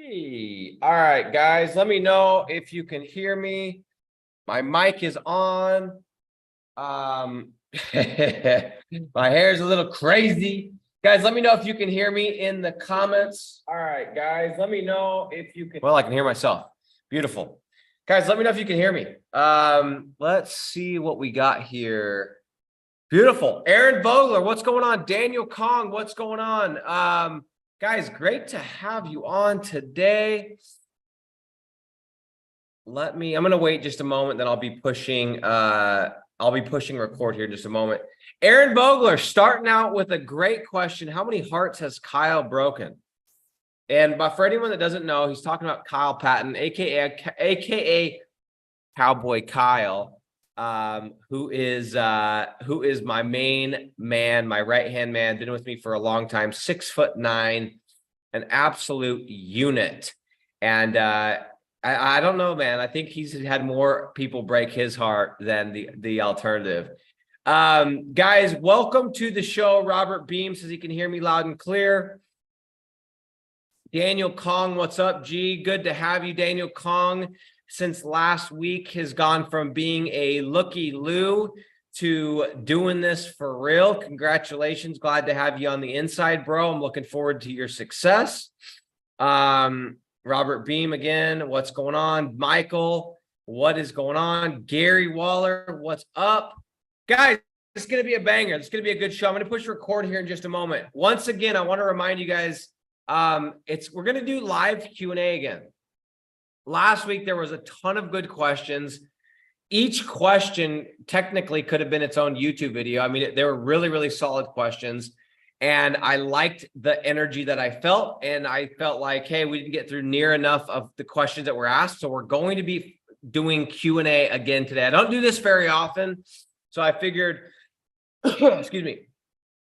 Hey, all right, guys, let me know if you can hear me. My mic is on. My hair is a little crazy. Guys, let me know if you can hear me in the comments. All right, guys, let me know if you can. Well, I can hear myself. Beautiful. Guys, let me know if you can hear me. Let's see what we got here. Beautiful. Aaron Vogler, what's going on? Daniel Kong, what's going on? Guys, great to have you on today. I'm going to wait just a moment, then I'll be pushing record here in just a moment. Aaron Vogler, starting out with a great question. How many hearts has Kyle broken? And for anyone that doesn't know, he's talking about Kyle Patton, aka Cowboy Kyle, who is my main man, my right-hand man, been with me for a long time, 6'9", an absolute unit. And I don't know, man. I think he's had more people break his heart than the alternative. Guys, welcome to the show. Robert Beam says he can hear me loud and clear. Daniel Kong, what's up, G? Good to have you, Daniel Kong. Since last week has gone from being a looky-loo to doing this for real. Congratulations. Glad to have you on the inside, bro. I'm looking forward to your success. Robert Beam again. What's going on? Michael, what is going on? Gary Waller, what's up? Guys, it's going to be a banger. It's going to be a good show. I'm going to push record here in just a moment. Once again, I want to remind you guys, we're going to do live Q&A again. Last week, there was a ton of good questions. Each question technically could have been its own YouTube video. I mean, they were really, really solid questions. And I liked the energy that I felt. And I felt like, hey, we didn't get through near enough of the questions that were asked. So we're going to be doing Q&A again today. I don't do this very often. So I figured, excuse me.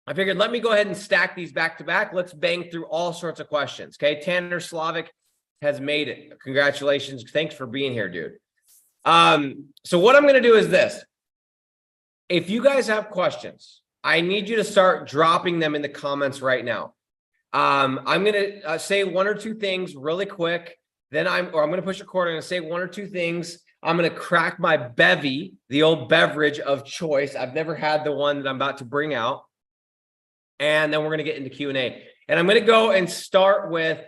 I figured, let me go ahead and stack these back to back. Let's bang through all sorts of questions. Okay. Tanner Slavic has made it. Congratulations. Thanks for being here, dude. So what I'm going to do is this. If you guys have questions, I need you to start dropping them in the comments right now. I'm going to say one or two things really quick. Then I'm going to push record. I'm going to say one or two things. I'm going to crack my bevy, the old beverage of choice. I've never had the one that I'm about to bring out. And then we're going to get into Q&A. And I'm going to go and start with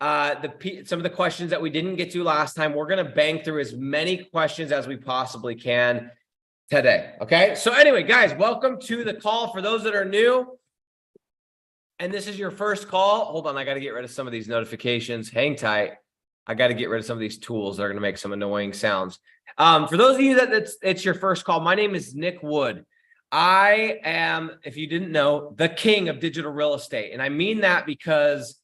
some of the questions that we didn't get to last time. We're going to bang through as many questions as we possibly can today. Okay. So anyway, guys, welcome to the call. For those that are new, and this is your first call, hold on. I got to get rid of some of these notifications. Hang tight. I got to get rid of some of these tools that are going to make some annoying sounds. For those of you that it's your first call, my name is Nick Wood. I am, if you didn't know, the king of digital real estate. And I mean that because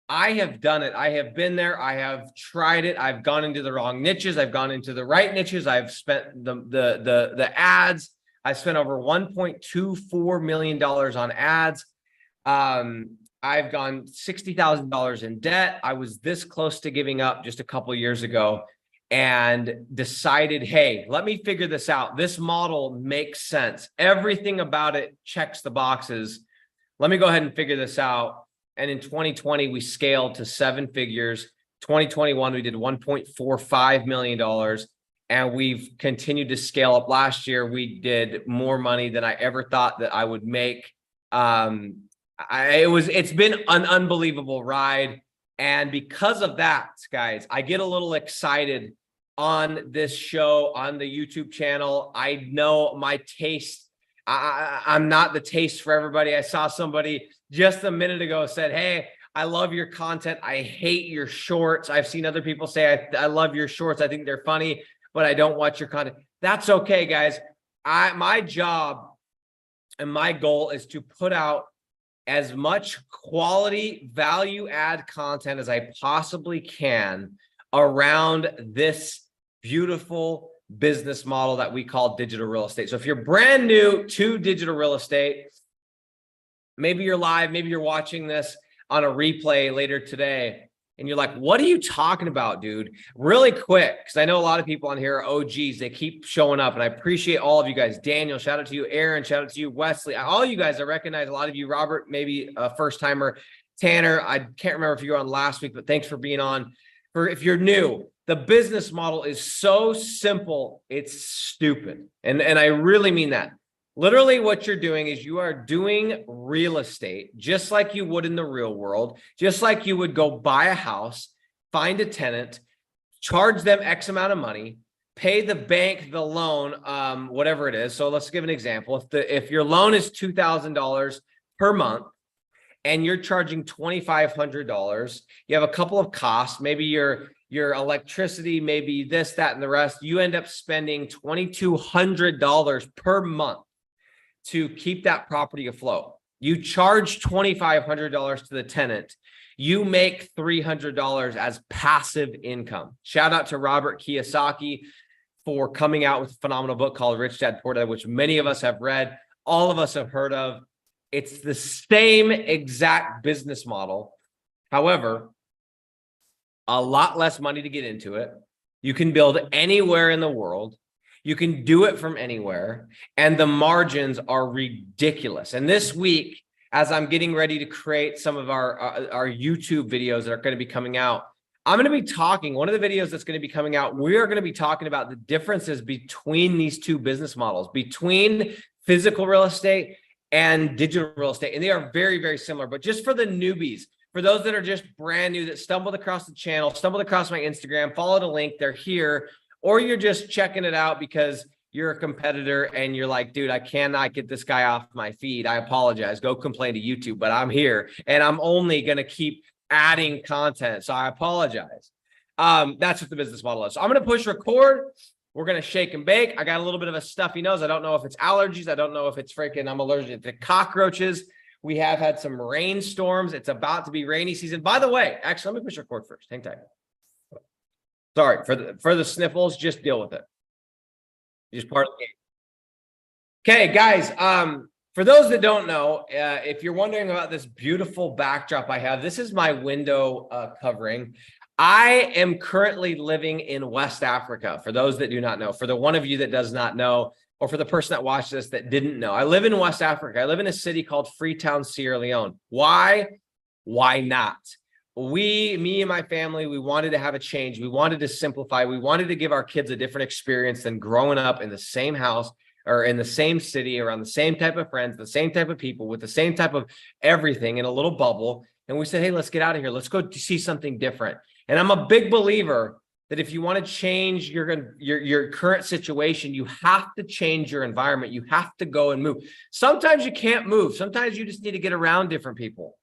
I have done it. I have been there. I have tried it. I've gone into the wrong niches. I've gone into the right niches. I've spent the ads. I spent over $1.24 million on ads. I've gone $60,000 in debt. I was this close to giving up just a couple of years ago and decided, hey, let me figure this out. This model makes sense. Everything about it checks the boxes. Let me go ahead and figure this out. And in 2020, we scaled to 7 figures. 2021, we did $1.45 million. And we've continued to scale up. Last year, we did more money than I ever thought that I would make. It's been an unbelievable ride. And because of that, guys, I get a little excited on this show, on the YouTube channel. I know my taste. I'm not the taste for everybody. I saw somebody just a minute ago said, hey, I love your content. I hate your shorts. I've seen other people say, I love your shorts. I think they're funny, but I don't watch your content. That's okay, guys. My job and my goal is to put out as much quality value add content as I possibly can around this beautiful business model that we call digital real estate. So if you're brand new to digital real estate, maybe you're live, maybe you're watching this on a replay later today, and you're like, what are you talking about, dude? Really quick, because I know a lot of people on here are OGs. They keep showing up, and I appreciate all of you guys. Daniel, shout out to you. Aaron, shout out to you. Wesley, all you guys, I recognize a lot of you. Robert, maybe a first timer. Tanner, I can't remember if you were on last week, but thanks for being on. If you're new, the business model is so simple, it's stupid. And I really mean that. Literally what you're doing is you are doing real estate just like you would in the real world, just like you would go buy a house, find a tenant, charge them X amount of money, pay the bank the loan, whatever it is. So let's give an example. If your loan is $2,000 per month and you're charging $2,500, you have a couple of costs, maybe your electricity, maybe this, that, and the rest, you end up spending $2,200 per month to keep that property afloat. You charge $2,500 to the tenant. You make $300 as passive income. Shout out to Robert Kiyosaki for coming out with a phenomenal book called Rich Dad Poor Dad, which many of us have read, all of us have heard of. It's the same exact business model. However, a lot less money to get into it. You can build anywhere in the world. You can do it from anywhere, and the margins are ridiculous. And this week, as I'm getting ready to create some of our YouTube videos that are going to be coming out, I'm going to be talking, one of the videos that's going to be coming out, we are going to be talking about the differences between these two business models, between physical real estate and digital real estate. And they are very, very similar. But just for the newbies, for those that are just brand new, that stumbled across the channel, stumbled across my Instagram, followed a link, they're here, or you're just checking it out because you're a competitor and you're like, dude, I cannot get this guy off my feed. I apologize. Go complain to YouTube, but I'm here and I'm only going to keep adding content. So I apologize. That's what the business model is. So I'm going to push record. We're going to shake and bake. I got a little bit of a stuffy nose. I don't know if it's allergies. I don't know if it's I'm allergic to cockroaches. We have had some rainstorms. It's about to be rainy season. By the way, actually, let me push record first. Hang tight. Sorry for the sniffles. Just deal with it. Just part of the game. Okay, guys. For those that don't know, if you're wondering about this beautiful backdrop I have, this is my window covering. I am currently living in West Africa. For those that do not know, for the one of you that does not know, or for the person that watched this that didn't know, I live in West Africa. I live in a city called Freetown, Sierra Leone. Why? Why not? Me and my family, we wanted to have a change. We wanted to simplify. We wanted to give our kids a different experience than growing up in the same house or in the same city, around the same type of friends, the same type of people, with the same type of everything in a little bubble. And we said, hey, let's get out of here. Let's go see something different. And I'm a big believer that if you want to change your current situation, you have to change your environment. You have to go and move. Sometimes you can't move. Sometimes you just need to get around different people.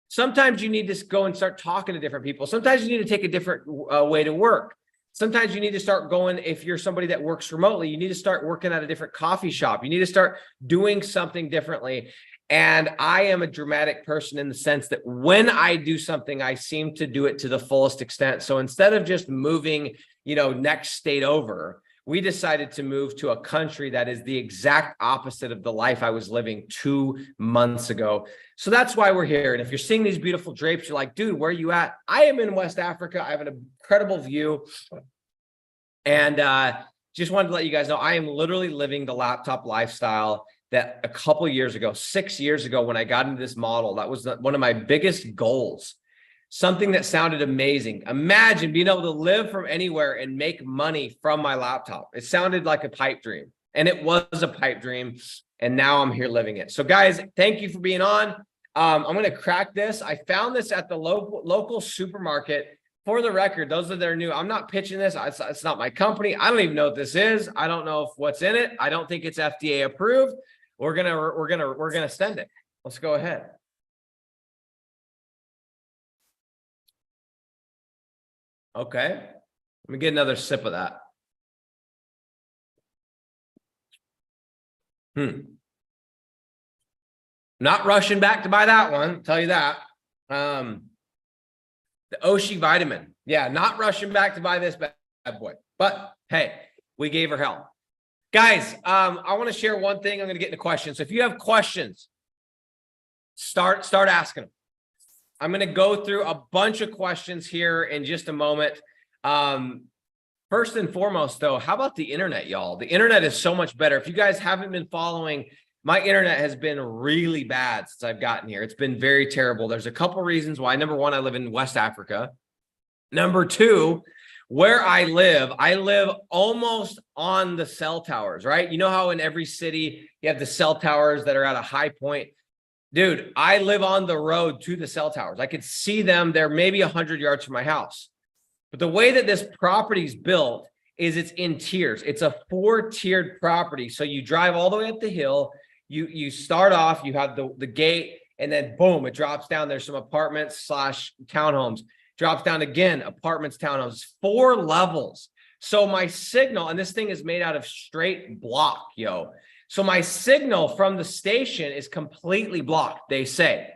Sometimes you need to go and start talking to different people. Sometimes you need to take a different way to work. Sometimes you need to start going, if you're somebody that works remotely, you need to start working at a different coffee shop. You need to start doing something differently. And I am a dramatic person in the sense that when I do something, I seem to do it to the fullest extent. So instead of just moving, next state over, we decided to move to a country that is the exact opposite of the life I was living 2 months ago. So that's why we're here. And if you're seeing these beautiful drapes, you're like, dude, where are you at? I am in West Africa. I have an incredible view. And just wanted to let you guys know, I am literally living the laptop lifestyle that a couple of years ago, 6 years ago, when I got into this model, that was one of my biggest goals. Something that sounded amazing. Imagine being able to live from anywhere and make money from my laptop. It sounded like a pipe dream, and it was a pipe dream. And now I'm here living it. So guys, thank you for being on. I'm going to crack this. I found this at the local supermarket. For the record, those that are new, I'm not pitching this. It's not my company. I don't even know what this is. I don't know what's in it. I don't think it's FDA approved. We're gonna send it. Let's go ahead. Okay, let me get another sip of that. Not rushing back to buy that one, tell you that. The Oshi vitamin. Yeah, not rushing back to buy this bad boy. But hey, we gave her hell. Guys, I want to share one thing. I'm going to get into questions. So if you have questions, start asking them. I'm going to go through a bunch of questions here in just a moment. First and foremost, though, how about the internet, y'all? The internet is so much better. If you guys haven't been following My internet has been really bad since I've gotten here. It's been very terrible. There's a couple reasons why. Number one, I live in West Africa. Number two, where I live almost on the cell towers, right? You know how in every city you have the cell towers that are at a high point? Dude, I live on the road to the cell towers. I could see them. They're maybe 100 yards from my house. But the way that this property is built is it's in tiers. It's a 4-tiered property. So you drive all the way up the hill. You start off, you have the gate, and then boom, it drops down. There's some apartments / townhomes. Drops down again, apartments, townhomes, 4 levels. So my signal, and this thing is made out of straight block, yo. So my signal from the station is completely blocked, they say.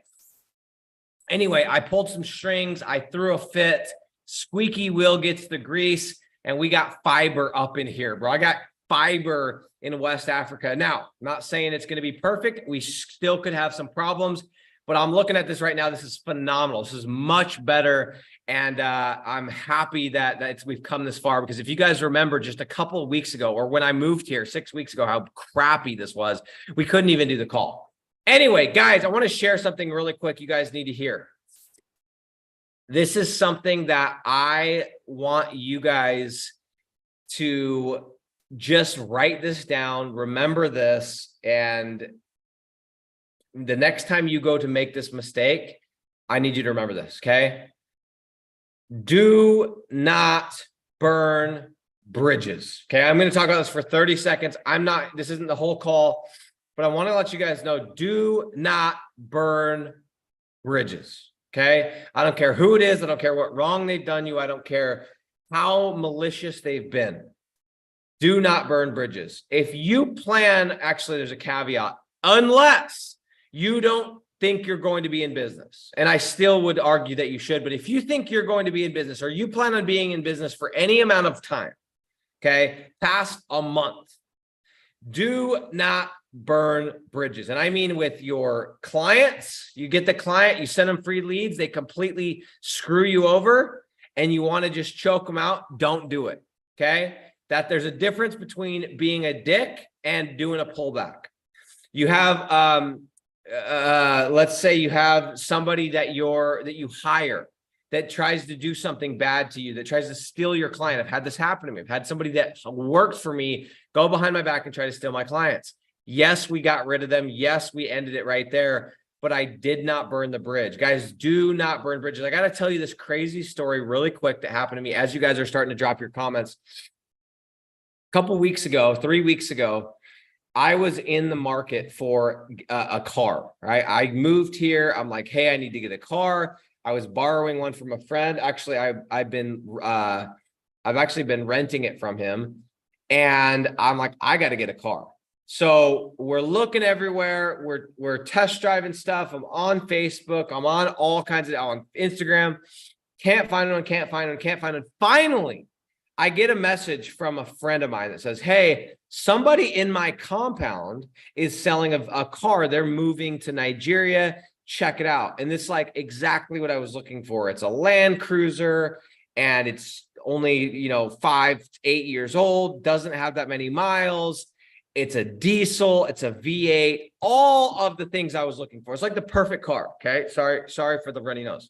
Anyway, I pulled some strings. I threw a fit. Squeaky wheel gets the grease, and we got fiber up in here, bro. I got fiber in West Africa. Now, I'm not saying it's going to be perfect. We still could have some problems, but I'm looking at this right now. This is phenomenal. This is much better. And I'm happy that we've come this far, because if you guys remember just a couple of weeks ago, or when I moved here 6 weeks ago, how crappy this was, we couldn't even do the call. Anyway, guys, I want to share something really quick you guys need to hear. This is something that I want you guys to just write this down, remember this, and the next time you go to make this mistake, I need you to remember this, okay? Do not burn bridges, okay? I'm going to talk about this for 30 seconds. This isn't the whole call, but I want to let you guys know, do not burn bridges, okay? I don't care who it is. I don't care what wrong they've done you. I don't care how malicious they've been. Do not burn bridges. If you plan, actually, there's a caveat, unless you don't think you're going to be in business. And I still would argue that you should, but if you think you're going to be in business, or you plan on being in business for any amount of time, okay, past a month, do not burn bridges. And I mean with your clients. You get the client, you send them free leads, they completely screw you over, and you want to just choke them out. Don't do it, okay? That there's a difference between being a dick and doing a pullback. You have, let's say you have somebody that you hire that tries to do something bad to you, that tries to steal your client. I've had this happen to me. I've had somebody that worked for me go behind my back and try to steal my clients. Yes, we got rid of them. Yes, we ended it right there, but I did not burn the bridge. Guys, do not burn bridges. I got to tell you this crazy story really quick that happened to me as you guys are starting to drop your comments. A couple weeks ago, 3 weeks ago, I was in the market for a car, right? I moved here. I'm like, hey, I need to get a car. I was borrowing one from a friend. Actually, I've actually been renting it from him, and I'm like, I got to get a car. So we're looking everywhere. We're test driving stuff. I'm on Facebook. I'm on all kinds of, on Instagram. Can't find one. Finally, I get a message from a friend of mine that says, hey, somebody in my compound is selling a car. They're moving to Nigeria. Check it out. And this is like exactly what I was looking for. It's a Land Cruiser, and it's only, 5 to 8 years old, doesn't have that many miles. It's a diesel, it's a V8, all of the things I was looking for. It's like the perfect car. Okay. Sorry for the runny nose.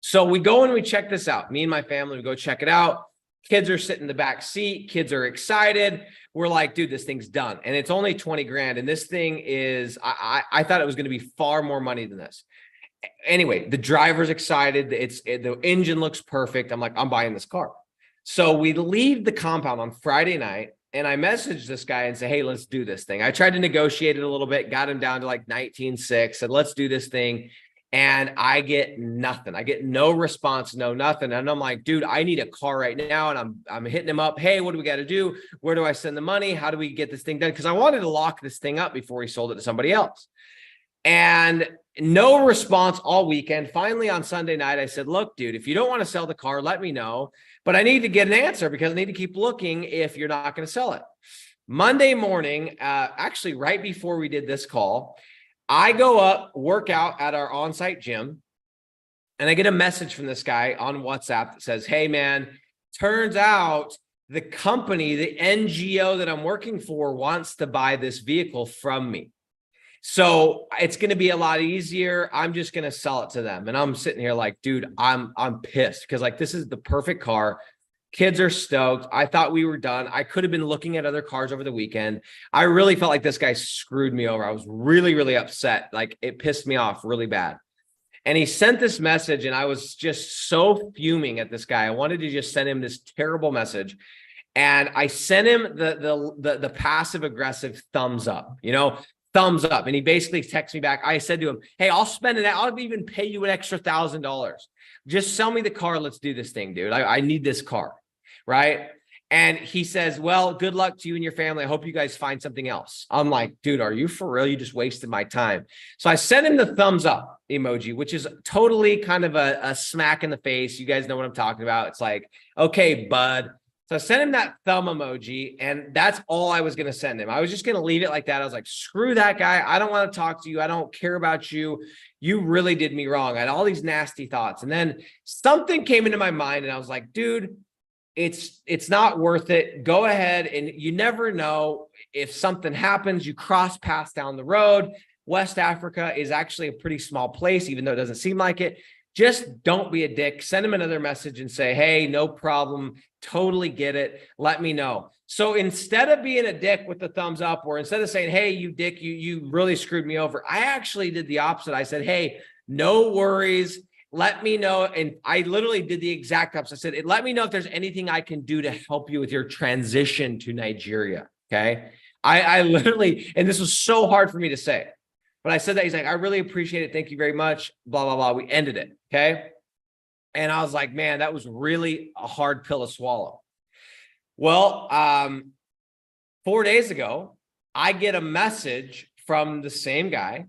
So we go and we check this out. Me and my family, we go check it out. Kids are sitting in the back seat. Kids are excited. We're like, dude, this thing's done. And it's only 20 grand. And this thing is, I thought it was going to be far more money than this. Anyway, the driver's excited. The engine looks perfect. I'm like, I'm buying this car. So we leave the compound on Friday night, and I messaged this guy and say, hey, let's do this thing. I tried to negotiate it a little bit, got him down to like 19.6, said, let's do this thing. And I get nothing. I get no response, no nothing. And I'm like, dude, I need a car right now. And I'm hitting him up. Hey, what do we got to do? Where do I send the money? How do we get this thing done? Because I wanted to lock this thing up before he sold it to somebody else. And no response all weekend. Finally, on Sunday night, I said, look, dude, if you don't want to sell the car, let me know. But I need to get an answer, because I need to keep looking if you're not going to sell it. Monday morning, actually right before we did this call, I go up, work out at our on-site gym, and I get a message from this guy on WhatsApp that says, hey, man, turns out the company, the NGO that I'm working for wants to buy this vehicle from me. So it's going to be a lot easier. I'm just going to sell it to them. And I'm sitting here like, dude, I'm pissed because like, this is the perfect car. Kids are stoked. I thought we were done. I could have been looking at other cars over the weekend. I really felt like this guy screwed me over. I was really, really upset. Like it pissed me off really bad. And he sent this message and I was just so fuming at this guy. I wanted to just send him this terrible message. And I sent him the passive aggressive thumbs up, thumbs up. And he basically texted me back. I said to him, hey, I'll spend it. I'll even pay you an extra $1,000. Just sell me the car. Let's do this thing, dude. I need this car. Right. And he says, well, good luck to you and your family. I hope you guys find something else. I'm like, dude, are you for real? You just wasted my time. So I sent him the thumbs up emoji, which is totally kind of a smack in the face. You guys know what I'm talking about. It's like, okay, bud. So I sent him that thumb emoji, and that's all I was going to send him. I was just going to leave it like that. I was like, screw that guy. I don't want to talk to you. I don't care about you. You really did me wrong. I had all these nasty thoughts. And then something came into my mind, and I was like, dude, it's not worth it. Go ahead. And you never know if something happens, you cross paths down the road. West Africa is actually a pretty small place, even though it doesn't seem like it. Just don't be a dick. Send him another message and say, hey, no problem. Totally get it. Let me know. So instead of being a dick with the thumbs up, or instead of saying, hey, you dick, you really screwed me over, I actually did the opposite. I said, hey, no worries. Let me know. And I literally did the exact opposite. I said, let me know if there's anything I can do to help you with your transition to Nigeria. Okay. I literally, and this was so hard for me to say, but I said that. He's like, I really appreciate it. Thank you very much. Blah, blah, blah. We ended it. Okay. And I was like, man, that was really a hard pill to swallow. Well, 4 days ago, I get a message from the same guy.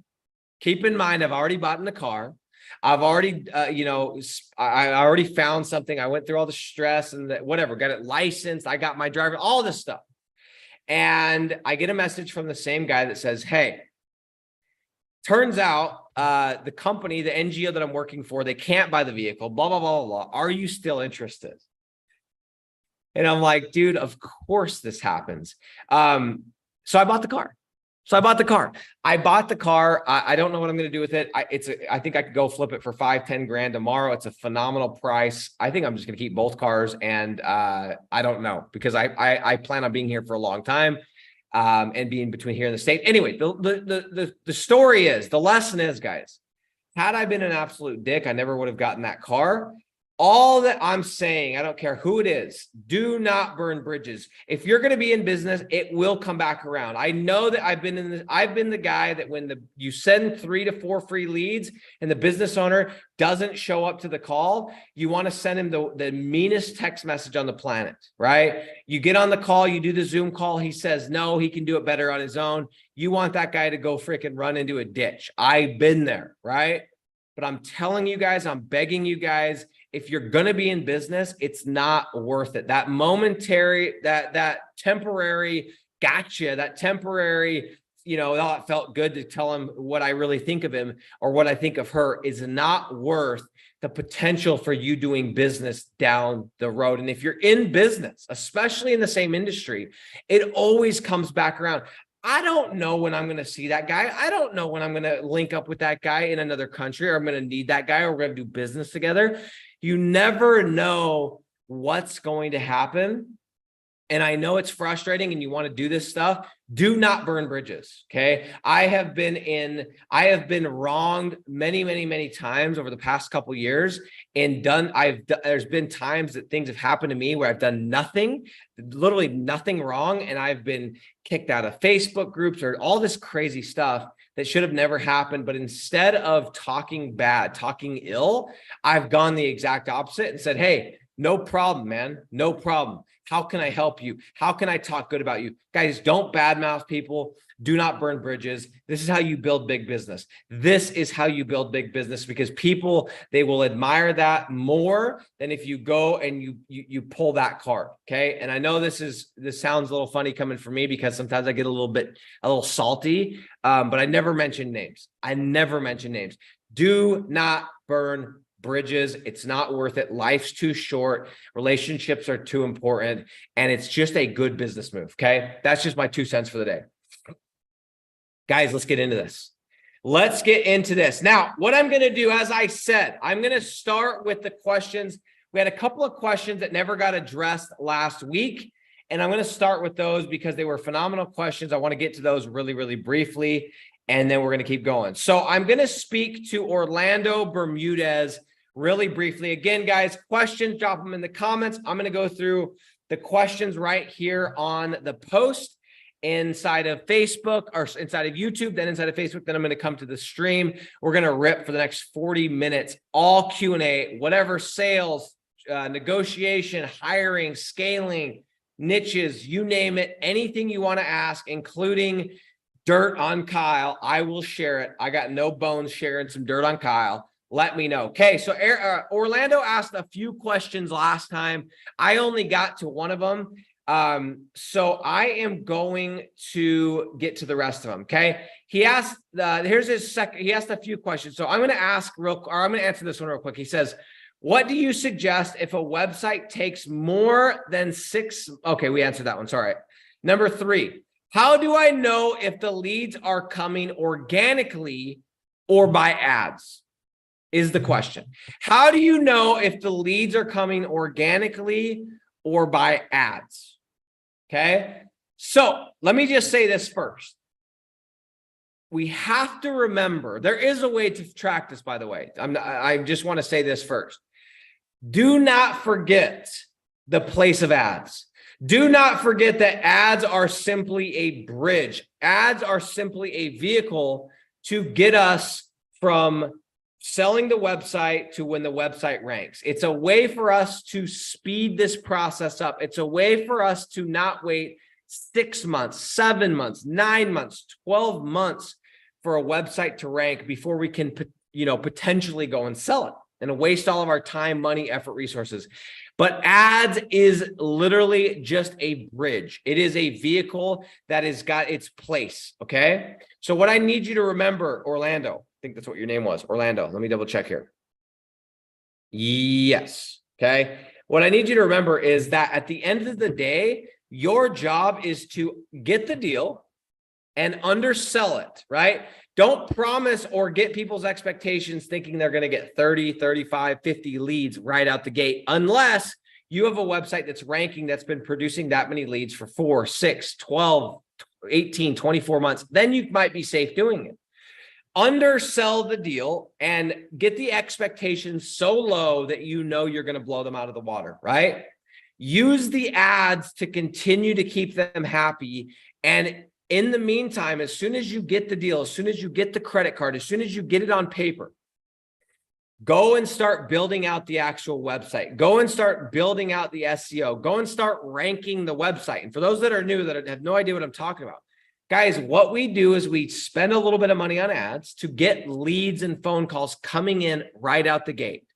Keep in mind, I've already bought in the car. I've already, I already found something. I went through all the stress and whatever, got it licensed. I got my driver, all this stuff. And I get a message from the same guy that says, hey, turns out the company, the NGO that I'm working for, they can't buy the vehicle, blah, blah, blah, blah, blah. Are you still interested? And I'm like, dude, of course this happens. So I bought the car. I bought the car. I don't know what I'm going to do with it. I think I could go flip it for 5-10 grand tomorrow. It's a phenomenal price. I think I'm just going to keep both cars. And I don't know, because I plan on being here for a long time and being between here and the state. Anyway, the story is, the lesson is, guys, had I been an absolute dick, I never would have gotten that car. All that I'm saying, I don't care who it is, do not burn bridges. If you're going to be in business, it will come back around. I know that I've been the guy that when you send 3 to 4 free leads and the business owner doesn't show up to the call, you want to send him the meanest text message on the planet, right? You get on the call, you do the Zoom call. He says, no, he can do it better on his own. You want that guy to go freaking run into a ditch. I've been there, right? But I'm telling you guys, I'm begging you guys, if you're going to be in business, it's not worth it. That momentary, that temporary gotcha, that temporary, oh, it felt good to tell him what I really think of him or what I think of her, is not worth the potential for you doing business down the road. And if you're in business, especially in the same industry, it always comes back around. I don't know when I'm going to see that guy. I don't know when I'm going to link up with that guy in another country, or I'm going to need that guy, or we're going to do business together. You never know what's going to happen. And I know it's frustrating and you want to do this stuff. Do not burn bridges. Okay. I have been wronged many, many, many times over the past couple of years, and there's been times that things have happened to me where I've done nothing, literally nothing wrong. And I've been kicked out of Facebook groups or all this crazy stuff that should have never happened. But instead of talking bad, talking ill, I've gone the exact opposite and said, hey, no problem, man. No problem. How can I help you? How can I talk good about you? Guys, don't badmouth people. Do not burn bridges. This is how you build big business. This is how you build big business, because people, they will admire that more than if you go and you pull that card. Okay. And I know this sounds a little funny coming from me, because sometimes I get a little salty, but I never mention names. Do not burn bridges. It's not worth it. Life's too short. Relationships are too important. And it's just a good business move. Okay. That's just my 2 cents for the day. Guys, let's get into this. Let's get into this. Now, what I'm going to do, as I said, I'm going to start with the questions. We had a couple of questions that never got addressed last week, and I'm going to start with those because they were phenomenal questions. I want to get to those really, really briefly, and then we're going to keep going. So I'm going to speak to Orlando Bermudez really briefly. Again, guys, questions, drop them in the comments. I'm going to go through the questions right here on the post inside of Facebook or inside of YouTube, then inside of Facebook. Then I'm going to come to the stream. We're going to rip for the next 40 minutes, all Q&A, whatever sales, negotiation, hiring, scaling, niches, you name it, anything you want to ask, including dirt on Kyle. I will share it. I got no bones sharing some dirt on Kyle. Let me know. Okay, so Orlando asked a few questions last time. I only got to one of them. So I am going to get to the rest of them. Okay. He asked, here's his second, he asked a few questions. So I'm going to I'm going to answer this one real quick. He says, what do you suggest if a website takes more than 6? Okay. We answered that one. Sorry. Number 3, how do I know if the leads are coming organically or by ads? Is the question. How do you know if the leads are coming organically or by ads? Okay, so let me just say this first. We have to remember, there is a way to track this, by the way. I just want to say this first. Do not forget the place of ads. Do not forget that ads are simply a bridge. Ads are simply a vehicle to get us from selling the website to when the website ranks. It's a way for us to speed this process up. It's a way for us to not wait 6 months, 7 months, 9 months, 12 months for a website to rank before we can, potentially go and sell it and waste all of our time, money, effort, resources. But ads is literally just a bridge. It is a vehicle that has got its place. Okay. So what I need you to remember, Orlando, I think that's what your name was, Orlando. Let me double check here. Yes. Okay. What I need you to remember is that at the end of the day, your job is to get the deal and undersell it, right? Don't promise or get people's expectations thinking they're going to get 30, 35, 50 leads right out the gate, unless you have a website that's ranking, that's been producing that many leads for 4, 6, 12, 18, 24 months. Then you might be safe doing it. Undersell the deal and get the expectations so low that you know you're going to blow them out of the water, right? Use the ads to continue to keep them happy. And in the meantime, as soon as you get the deal, as soon as you get the credit card, as soon as you get it on paper, go and start building out the actual website. Go and start building out the SEO. Go and start ranking the website. And for those that are new, that have no idea what I'm talking about, guys, what we do is we spend a little bit of money on ads to get leads and phone calls coming in right out the gate.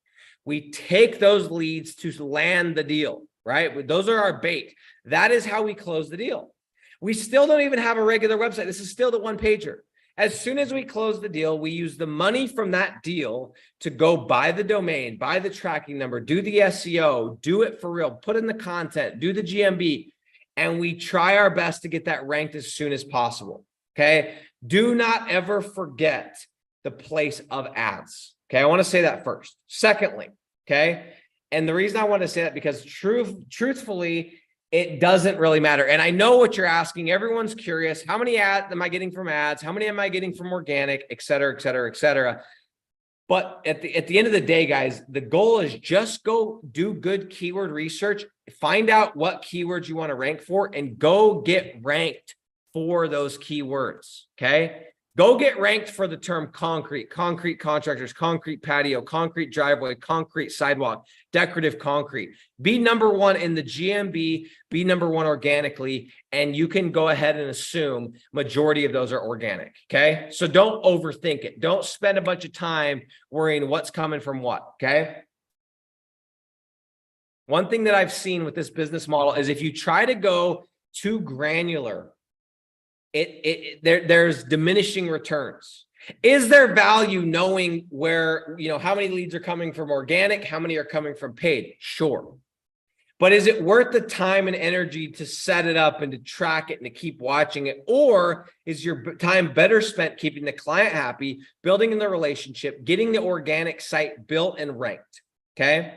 We take those leads to land the deal, right? Those are our bait. That is how we close the deal. We still don't even have a regular website. This is still the one pager. As soon as we close the deal, we use the money from that deal to go buy the domain, buy the tracking number, do the SEO, do it for real, put in the content, do the GMB, and we try our best to get that ranked as soon as possible. Okay. Do not ever forget the place of ads. Okay. I want to say that first. Secondly, okay. And the reason I want to say that because truthfully, it doesn't really matter. And I know what you're asking. Everyone's curious. How many ads am I getting from ads? How many am I getting from organic, et cetera, et cetera, et cetera. But at the end of the day, guys, the goal is just go do good keyword research, find out what keywords you want to rank for, and go get ranked for those keywords. Okay. Go get ranked for the term concrete, concrete contractors, concrete patio, concrete driveway, concrete sidewalk, decorative concrete. Be number one in the GMB, be number one organically, and you can go ahead and assume majority of those are organic, okay? So don't overthink it. Don't spend a bunch of time worrying what's coming from what, okay? One thing that I've seen with this business model is if you try to go too granular, there's diminishing returns. Is there value knowing where, how many leads are coming from organic, how many are coming from paid? Sure. But is it worth the time and energy to set it up and to track it and to keep watching it? Or is your time better spent keeping the client happy, building in the relationship, getting the organic site built and ranked? Okay.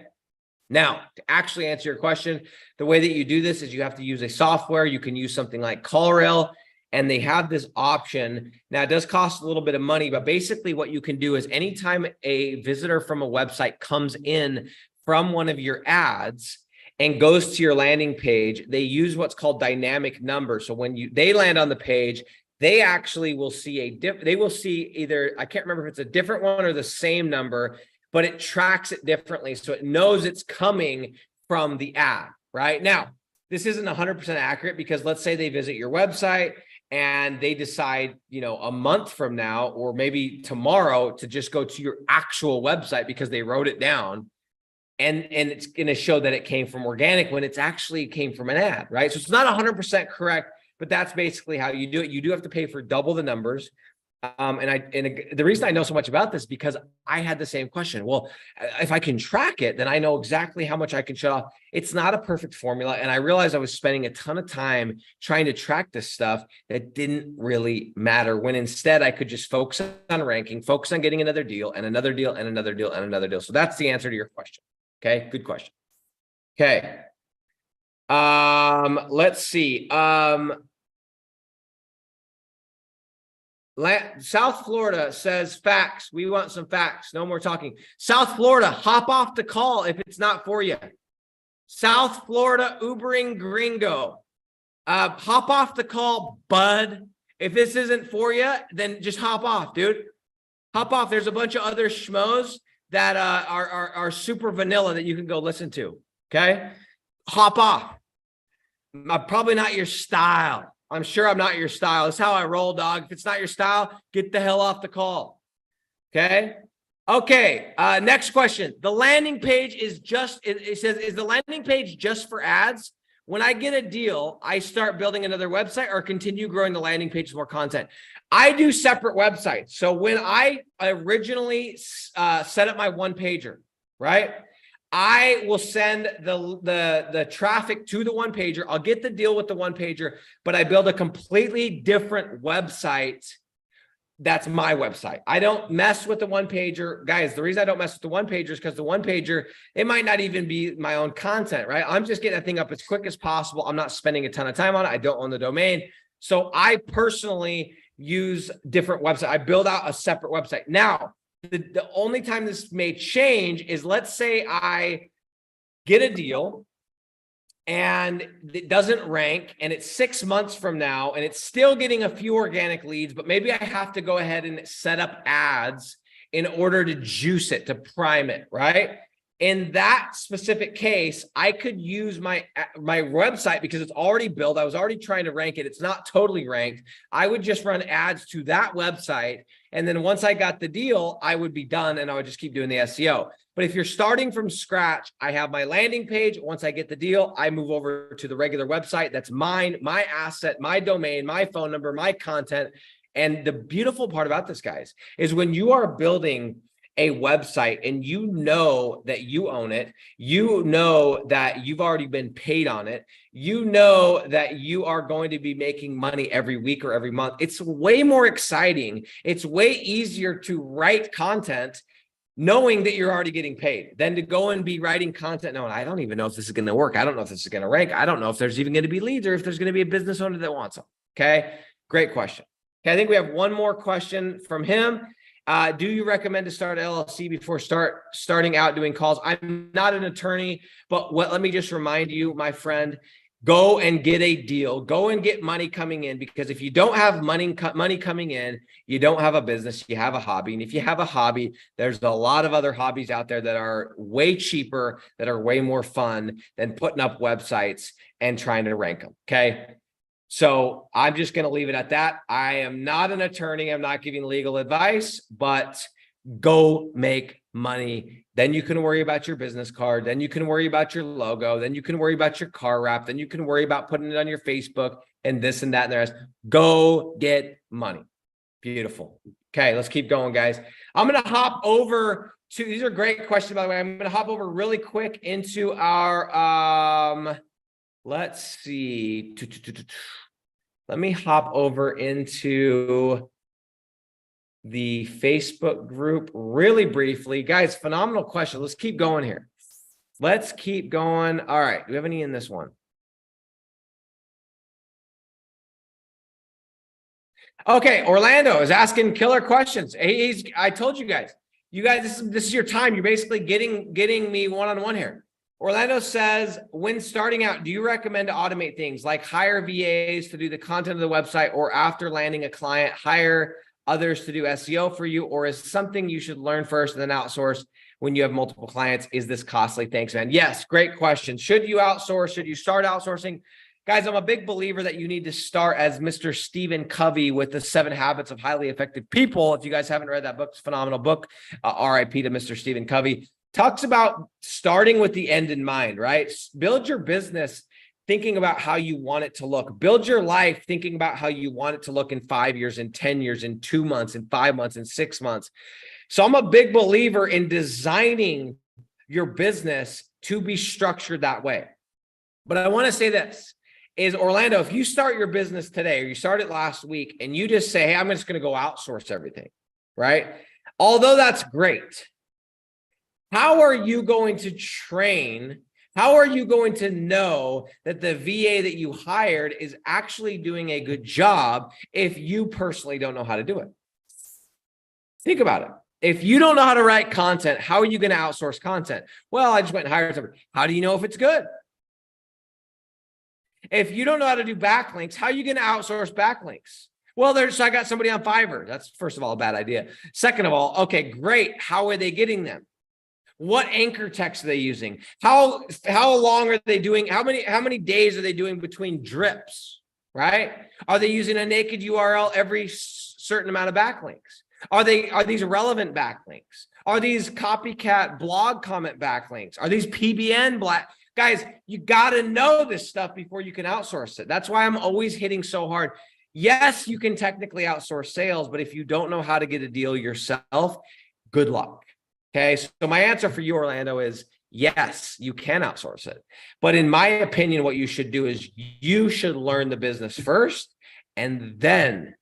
Now, to actually answer your question, the way that you do this is you have to use a software. You can use something like CallRail, and they have this option. Now, it does cost a little bit of money, but basically what you can do is anytime a visitor from a website comes in from one of your ads and goes to your landing page, they use what's called dynamic numbers. So when they land on the page, they actually will see they will see either, I can't remember if it's a different one or the same number, but it tracks it differently. So it knows it's coming from the ad, right? Now, this isn't 100% accurate because let's say they visit your website and they decide, a month from now, or maybe tomorrow, to just go to your actual website because they wrote it down. And it's going to show that it came from organic when it's actually came from an ad, right? So it's not 100% correct, but that's basically how you do it. You do have to pay for double the numbers. And the reason I know so much about this is because I had the same question. Well, if I can track it, then I know exactly how much I can shut off. It's not a perfect formula. And I realized I was spending a ton of time trying to track this stuff that didn't really matter, when instead I could just focus on ranking, focus on getting another deal and another deal and another deal and another deal. So that's the answer to your question. Okay, good question. Okay. Let's see. South Florida says facts. We want some facts. No more talking. South Florida, hop off the call if it's not for you. South Florida Ubering gringo. Hop off the call, bud. If this isn't for you, then just hop off, dude. Hop off. There's a bunch of other schmoes that are super vanilla that you can go listen to. Okay. Hop off. I'm probably not your style. I'm sure I'm not your style. That's how I roll, dog. If it's not your style, get the hell off the call. Okay. Okay. Next question. The landing page is it says, is the landing page just for ads? When I get a deal, I start building another website or continue growing the landing page with more content. I do separate websites. So when I originally set up my one pager, right? I will send the traffic to the one pager. I'll get the deal with the one pager, but I build a completely different website. That's my website. I don't mess with the one pager. Guys, the reason I don't mess with the one pager is because the one pager, it might not even be my own content, right? I'm just getting that thing up as quick as possible. I'm not spending a ton of time on it. I don't own the domain. So I personally use different websites. I build out a separate website. Now, the only time this may change is, let's say I get a deal and it doesn't rank and it's 6 months from now and it's still getting a few organic leads, but maybe I have to go ahead and set up ads in order to juice it, to prime it, right? In that specific case, I could use my website because it's already built. I was already trying to rank it. It's not totally ranked. I would just run ads to that website. And then once I got the deal, I would be done and I would just keep doing the SEO. But if you're starting from scratch, I have my landing page. Once I get the deal, I move over to the regular website. That's mine, my asset, my domain, my phone number, my content. And the beautiful part about this, guys, is when you are building a website and you know that you own it, you know that you've already been paid on it, you know that you are going to be making money every week or every month, it's way more exciting. It's way easier to write content knowing that you're already getting paid than to go and be writing content knowing, I don't even know if this is going to work. I don't know if this is going to rank. I don't know if there's even going to be leads or if there's going to be a business owner that wants them. Okay. Great question. Okay. I think we have one more question from him. Do you recommend to start LLC before starting out doing calls? I'm not an attorney, but let me just remind you, my friend, go and get a deal, go and get money coming in, because if you don't have money coming in, you don't have a business, you have a hobby. And if you have a hobby, there's a lot of other hobbies out there that are way cheaper, that are way more fun than putting up websites and trying to rank them. Okay. So I'm just going to leave it at that. I am not an attorney. I'm not giving legal advice, but go make money. Then you can worry about your business card. Then you can worry about your logo. Then you can worry about your car wrap. Then you can worry about putting it on your Facebook and this and that and the rest. Go get money. Beautiful. Okay, let's keep going, guys. I'm going to hop over to, these are great questions, by the way. I'm going to hop over really quick into our, let's see. Let me hop over into the Facebook group really briefly. Guys, phenomenal question. Let's keep going here. Let's keep going. All right. Do we have any in this one? Okay, Orlando is asking killer questions. I told you guys, this is your time. You're basically getting me one-on-one here. Orlando says, when starting out, do you recommend to automate things like hire VAs to do the content of the website, or after landing a client, hire others to do SEO for you, or is something you should learn first and then outsource when you have multiple clients? Is this costly? Thanks, man. Yes, great question. Should you outsource? Should you start outsourcing? Guys, I'm a big believer that you need to start as Mr. Stephen Covey with the 7 Habits of Highly Effective People. If you guys haven't read that book, it's a phenomenal book. RIP to Mr. Stephen Covey. Talks about starting with the end in mind, right? Build your business thinking about how you want it to look. Build your life thinking about how you want it to look in 5 years, in 10 years, in 2 months, in 5 months, in 6 months. So I'm a big believer in designing your business to be structured that way. But I want to say this. Is Orlando, if you start your business today, or you started last week, and you just say, hey, I'm just going to go outsource everything, right? Although that's great, how are you going to train? How are you going to know that the VA that you hired is actually doing a good job if you personally don't know how to do it? Think about it. If you don't know how to write content, how are you going to outsource content? Well, I just went and hired somebody. How do you know if it's good? If you don't know how to do backlinks, how are you going to outsource backlinks? Well, I got somebody on Fiverr. That's, first of all, a bad idea. Second of all, okay, great. How are they getting them? What anchor text are they using? How long are they doing? How many days are they doing between drips, right? Are they using a naked URL every certain amount of backlinks? Are these relevant backlinks? Are these copycat blog comment backlinks? Are these PBN black? Guys, you got to know this stuff before you can outsource it. That's why I'm always hitting so hard. Yes, you can technically outsource sales, but if you don't know how to get a deal yourself, good luck. Okay, so my answer for you, Orlando, is yes, you can outsource it. But in my opinion, what you should do is you should learn the business first, and then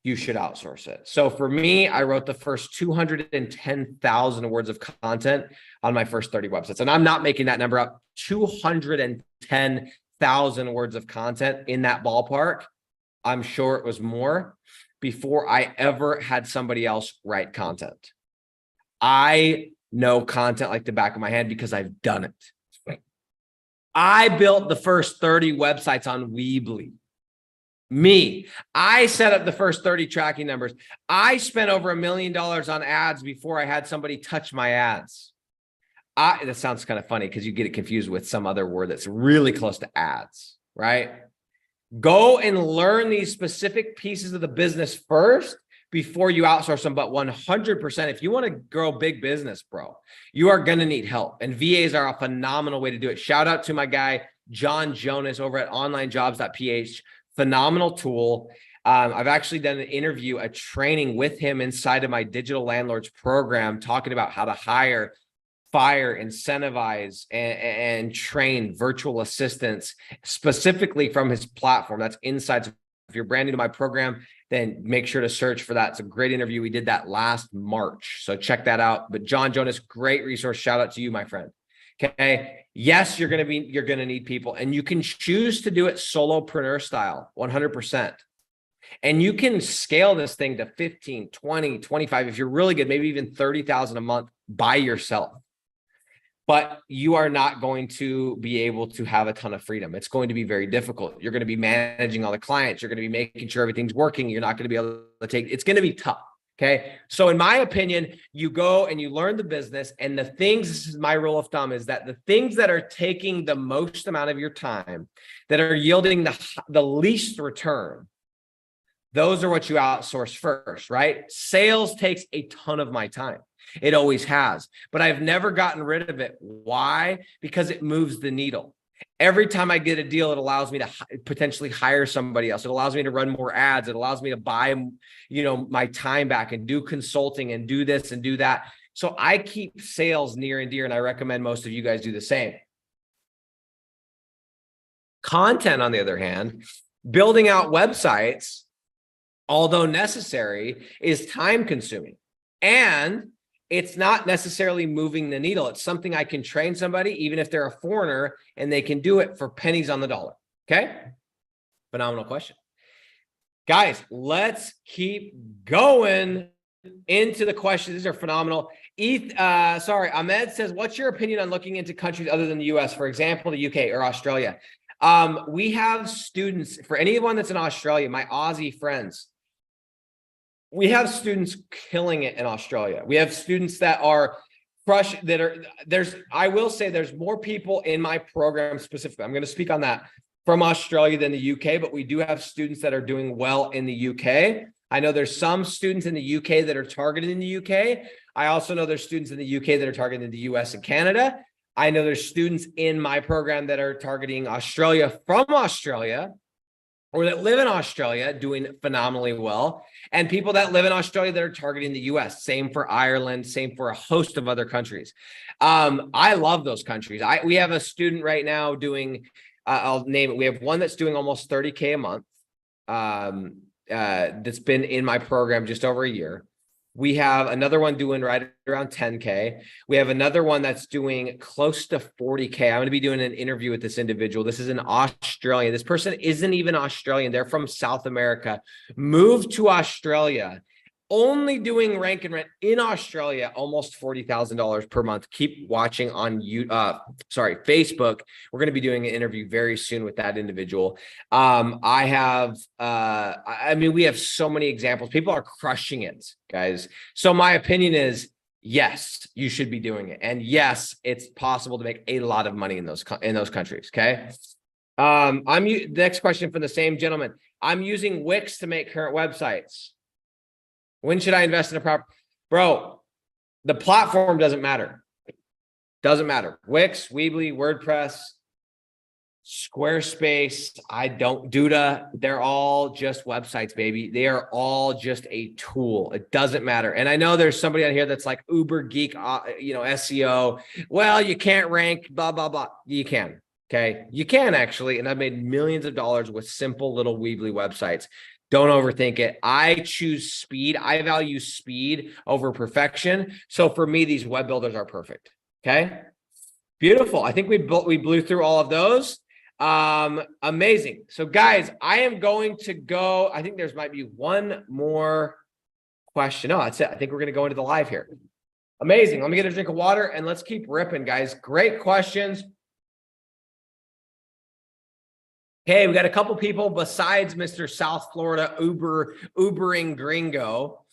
you should outsource it. So for me, I wrote the first 210,000 words of content on my first 30 websites. And I'm not making that number up. 210,000 words of content in that ballpark. I'm sure it was more before I ever had somebody else write content. I know content like the back of my hand because I've done it. I built the first 30 websites on Weebly. I set up the first 30 tracking numbers. I spent over $1 million on ads before I had somebody touch my ads. That sounds kind of funny because you get it confused with some other word that's really close to ads, right? Go and learn these specific pieces of the business first before you outsource them. But 100%, if you want to grow big business, bro, you are going to need help. And VAs are a phenomenal way to do it. Shout out to my guy, John Jonas over at onlinejobs.ph. Phenomenal tool. I've actually done an interview, a training with him inside of my Digital Landlords program, talking about how to hire, fire, incentivize, and train virtual assistants specifically from his platform. That's inside. So if you're brand new to my program, then make sure to search for that. It's a great interview. We did that last March. So check that out. But John Jonas, great resource. Shout out to you, my friend. Okay. Yes, you're going to need people, and you can choose to do it solopreneur style, 100%. And you can scale this thing to 15, 20, 25. If you're really good, maybe even 30,000 a month by yourself. But you are not going to be able to have a ton of freedom. It's going to be very difficult. You're going to be managing all the clients. You're going to be making sure everything's working. You're not going to be able to it's going to be tough. Okay. So in my opinion, you go and you learn the business, and this is my rule of thumb, is that the things that are taking the most amount of your time, that are yielding the least return, those are what you outsource first, right? Sales takes a ton of my time. It always has, but I've never gotten rid of it. Why? Because it moves the needle. Every time I get a deal, it allows me to potentially hire somebody else. It allows me to run more ads. It allows me to buy, my time back and do consulting and do this and do that. So I keep sales near and dear, and I recommend most of you guys do the same. Content, on the other hand, building out websites, although necessary, is time consuming. And it's not necessarily moving the needle. It's something I can train somebody, even if they're a foreigner, and they can do it for pennies on the dollar. Okay. Phenomenal question. Guys, let's keep going into the questions. These are phenomenal. Ahmed says, what's your opinion on looking into countries other than the US, for example, the UK or Australia? We have students, for anyone that's in Australia, my Aussie friends, we have students killing it in Australia. We have students that are I will say there's more people in my program specifically. I'm going to speak on that from Australia than the UK, but we do have students that are doing well in the UK. I know there's some students in the UK that are targeted in the UK. I also know there's students in the UK that are targeted in the US and Canada. I know there's students in my program that are targeting Australia from Australia, or that live in Australia doing phenomenally well, and people that live in Australia that are targeting the US. Same for Ireland, same for a host of other countries. I love those countries. We have a student right now doing, I'll name it. We have one that's doing almost 30K a month. That's been in my program just over a year. We have another one doing right around 10K. We have another one that's doing close to 40K. I'm going to be doing an interview with this individual. This is an Australian. This person isn't even Australian. They're from South America, moved to Australia, only doing rank and rent in Australia, almost $40,000 per month. Keep watching on Facebook. We're going to be doing an interview very soon with that individual. We have so many examples. People are crushing it, guys. So my opinion is, yes, you should be doing it. And yes, it's possible to make a lot of money in those countries. Okay. The next question from the same gentleman. I'm using Wix to make current websites. When should I invest in a property? Bro, the platform doesn't matter. Doesn't matter. Wix, Weebly, WordPress, Squarespace, Duda, they're all just websites, baby. They are all just a tool. It doesn't matter. And I know there's somebody on here that's like uber geek, SEO. Well, you can't rank, blah, blah, blah. You can. Okay. You can actually. And I've made millions of dollars with simple little Weebly websites. Don't overthink it. I choose speed. I value speed over perfection. So for me, these web builders are perfect. Okay. Beautiful. I think we blew through all of those. Amazing. So guys, I am going to go. I think might be one more question. No, that's it. I think we're going to go into the live here. Amazing. Let me get a drink of water and let's keep ripping, guys. Great questions. Okay, we got a couple people besides Mr. South Florida Ubering gringo,